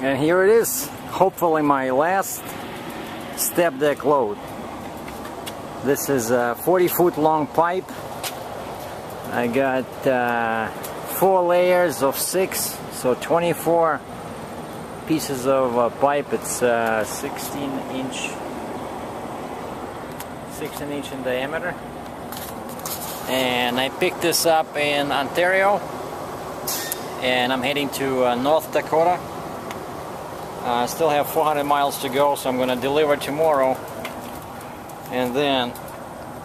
And here it is, hopefully my last step deck load. This is a 40-foot long pipe. I got 4 layers of 6, so 24 pieces of pipe. It's 16 inch in diameter. And I picked this up in Ontario, and I'm heading to North Dakota. I still have 400 miles to go, so I'm going to deliver tomorrow, and then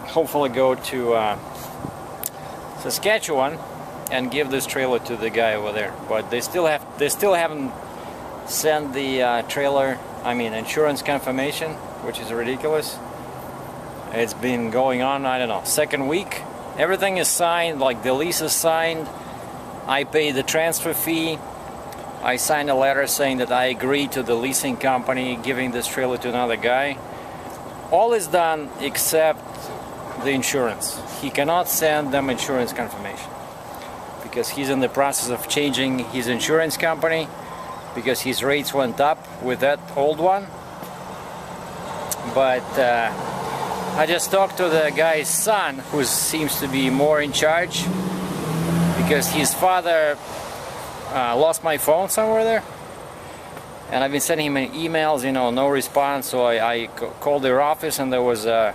hopefully go to Saskatchewan and give this trailer to the guy over there. But they still haven't sent the insurance confirmation, which is ridiculous. It's been going on, I don't know, second week. Everything is signed, like the lease is signed. I pay the transfer fee. I signed a letter saying that I agree to the leasing company giving this trailer to another guy. All is done except the insurance. He cannot send them insurance confirmation because he's in the process of changing his insurance company because his rates went up with that old one. But I just talked to the guy's son, who seems to be more in charge, because his father lost my phone somewhere there, and I've been sending him emails, you know, no response. So I called their office, and there was a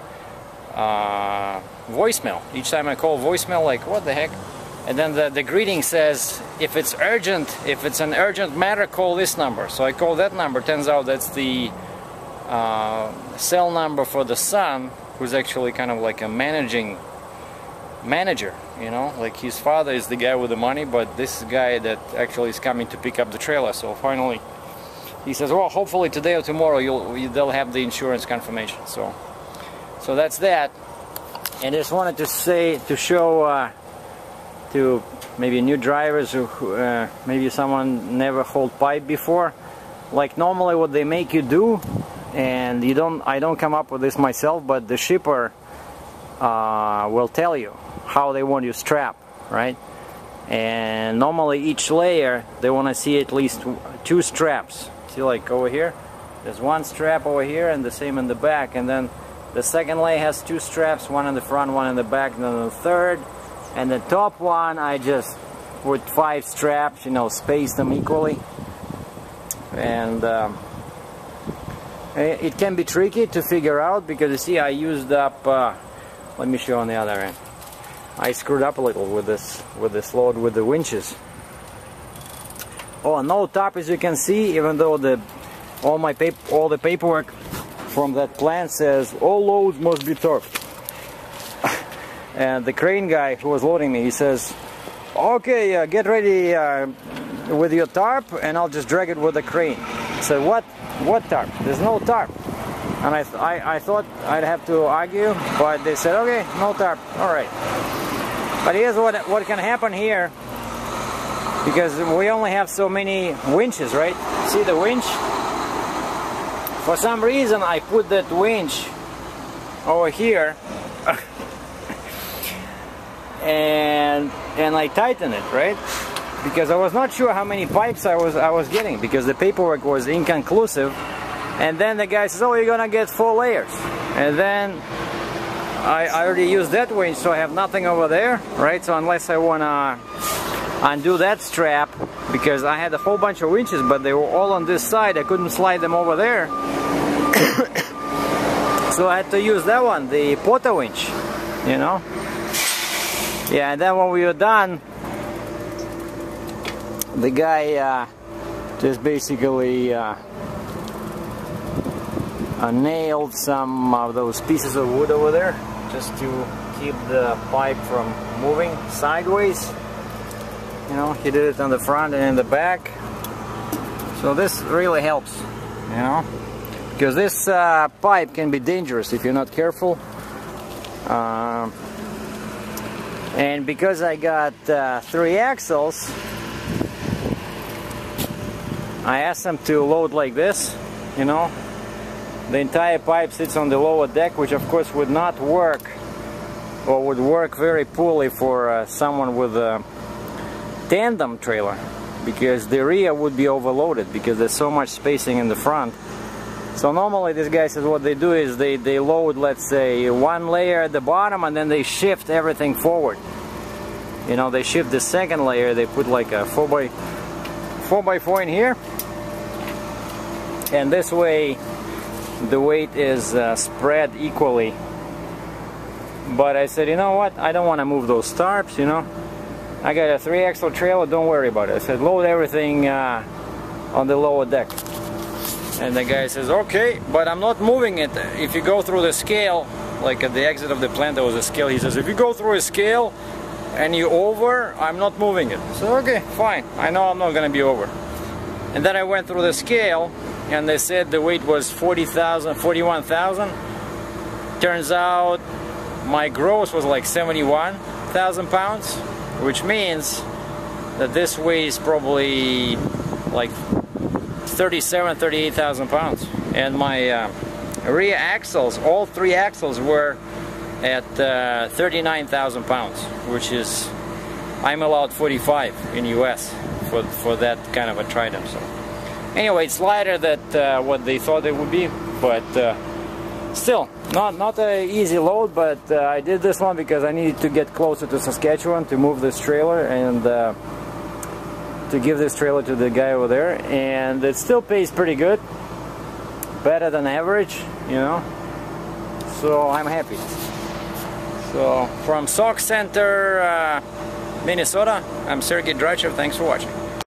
voicemail. Each time I call voicemail, like, what the heck? And then the greeting says, if it's urgent, if it's an urgent matter, call this number. So I called that number. Turns out that's the cell number for the son, who's actually kind of like a manager, you know, like his father is the guy with the money, but this guy that actually is coming to pick up the trailer. So finally he says, well, hopefully today or tomorrow they'll have the insurance confirmation. So that's that. And just wanted to show to maybe new drivers who maybe someone never hauled pipe before, like normally what they make you do, and I don't come up with this myself, but the shipper will tell you how they want you strap, right? And normally each layer they want to see at least 2 straps. See, like over here there's 1 strap over here, and the same in the back, and then the second layer has 2 straps, 1 in the front, 1 in the back, and then the third, and the top one I just put 5 straps, you know, space them equally. And it can be tricky to figure out, because you see I used up let me show on the other end. I screwed up a little with this load with the winches. Oh, no top, as you can see, even though all the paperwork from that plant says all loads must be tarped. And the crane guy who was loading me, he says, okay, get ready with your tarp, and I'll just drag it with the crane. I said, what tarp? There's no tarp. And I thought I'd have to argue, but they said, okay, no tarp. All right. But here's what can happen here, because we only have so many winches, right? See the winch? For some reason I put that winch over here and I tighten it, right? Because I was not sure how many pipes I was getting, because the paperwork was inconclusive. And then the guy says, oh, you're gonna get 4 layers. And then I already used that winch, so I have nothing over there, right? So unless I wanna undo that strap, because I had a whole bunch of winches, but they were all on this side, I couldn't slide them over there. So I had to use that one, the Potter winch, you know? Yeah, and then when we were done, the guy just basically nailed some of those pieces of wood over there, just to keep the pipe from moving sideways. You know, he did it on the front and in the back. So this really helps, you know, because this pipe can be dangerous if you're not careful. And because I got 3 axles, I asked them to load like this, you know. The entire pipe sits on the lower deck, which of course would not work, or would work very poorly for someone with a tandem trailer. because the rear would be overloaded because there's so much spacing in the front. So normally these guys, what they do is they load, let's say, one layer at the bottom and then they shift everything forward. You know, they shift the second layer, they put like a 4x4 in here, and this way the weight is spread equally. But I said, you know what, I don't want to move those tarps, you know. I got a 3-axle trailer, don't worry about it. I said, load everything on the lower deck. And the guy says, okay, but I'm not moving it. If you go through the scale, like at the exit of the plant there was a scale, he says, if you go through a scale and you over, I'm not moving it. So okay, fine, I know I'm not gonna be over. And then I went through the scale and they said the weight was 41,000. Turns out my gross was like 71,000 pounds, which means that this weighs probably like 38,000 pounds. And my rear axles, all 3 axles were at 39,000 pounds, which is, I'm allowed 45 in US for that kind of a trident. So anyway, it's lighter than what they thought it would be, but still not an easy load. But I did this one because I needed to get closer to Saskatchewan to move this trailer and to give this trailer to the guy over there, and it still pays pretty good, better than average, you know, so I'm happy. So from Sauk Center, Minnesota, I'm Sergei DRATCHEV. Thanks for watching.